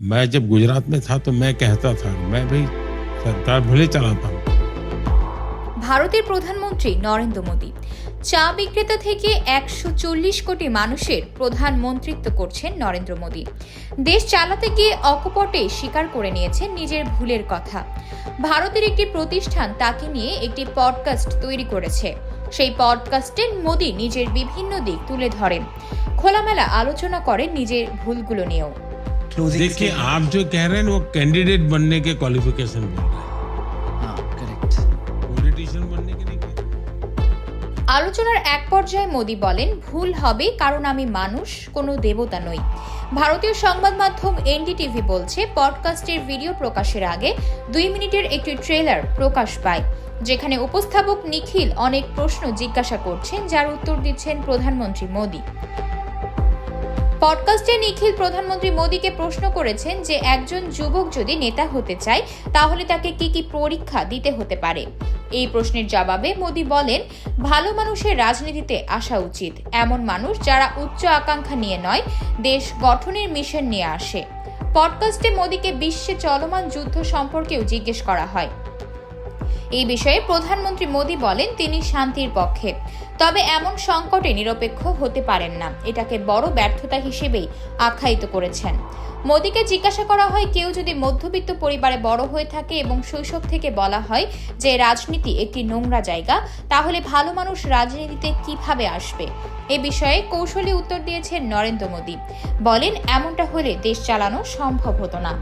मैं जब गुजरात में था तो मैं कहता था मैं भाई सरकार भले चलाता हूँ। ভারতের প্রধানমন্ত্রী নরেন্দ্র মোদী চা বিক্রেতা থেকে 140 কোটি মানুষের প্রধানমন্ত্রিত্ব করছেন নরেন্দ্র মোদী। দেশ চালাতে গিয়ে অকপটে স্বীকার করে নিয়েছেন নিজের ভুলের কথা। ভারতের একটি প্রতিষ্ঠান তাকে নিয়ে একটি পডকাস্ট তৈরি করেছে। সেই পডকাস্টে মোদী নিজের বিভিন্ন দিক তুলে ধরেন, খোলামেলা আলোচনা করেন নিজের ভুলগুলো নিয়েও। देखिए, आप जो कह रहे हैं वो कैंडिडेट बनने के क्वालिफिकेशन बोल रहे हैं, हाँ करेक्ट। पॉलिटिशियन बनने के नहीं कह रहे। আলোচনার এক পর্যায়ে মোদী বলেন, ভুল হবে কারণ আমি মানুষ, কোনো দেবতা নই। ভারতীয় সংবাদ মাধ্যম এনডিটিভি বলছে, পডকাস্টের ভিডিও প্রকাশের আগে 2 মিনিটের একটি ট্রেলার প্রকাশ পায়, যেখানে উপস্থাপক নিখিল অনেক প্রশ্ন জিজ্ঞাসা করছেন, যার উত্তর দিচ্ছেন প্রধানমন্ত্রী মোদী। পডকাস্টে নিখিল প্রধানমন্ত্রী মোদীকে প্রশ্ন করেছেন যে একজন যুবক যদি নেতা হতে চায় তাহলে তাকে কি কি পরীক্ষা দিতে হতে পারে। এই প্রশ্নের জবাবে মোদী বলেন, ভালো মানুষের রাজনীতিতে আসা উচিত, এমন মানুষ যারা উচ্চ আকাঙ্ক্ষা নিয়ে নয়, দেশ গঠনের মিশন নিয়ে আসে। পডকাস্টে মোদীকে বিশ্বে চলমান যুদ্ধ সম্পর্কেও জিজ্ঞেস করা হয়। এই বিষয়ে প্রধানমন্ত্রী মোদী বলেন তিনি শান্তির পক্ষে, তবে এমন সংকটে নিরপেক্ষ হতে পারেন না, এটাকে বড় ব্যর্থতা হিসেবেই আখ্যায়িত করেছেন। মোদীকে জিজ্ঞাসা করা হয়, কেউ যদি মধ্যবিত্ত পরিবারে বড় হয়ে থাকে এবং শৈশব থেকে বলা হয় যে রাজনীতি একটি নোংরা জায়গা, তাহলে ভালো মানুষ রাজনীতিতে কিভাবে আসবে? এ বিষয়ে কৌশলী উত্তর দিয়েছেন নরেন্দ্র মোদী। বলেন, এমনটা হলে দেশ চালানো সম্ভব হতো না।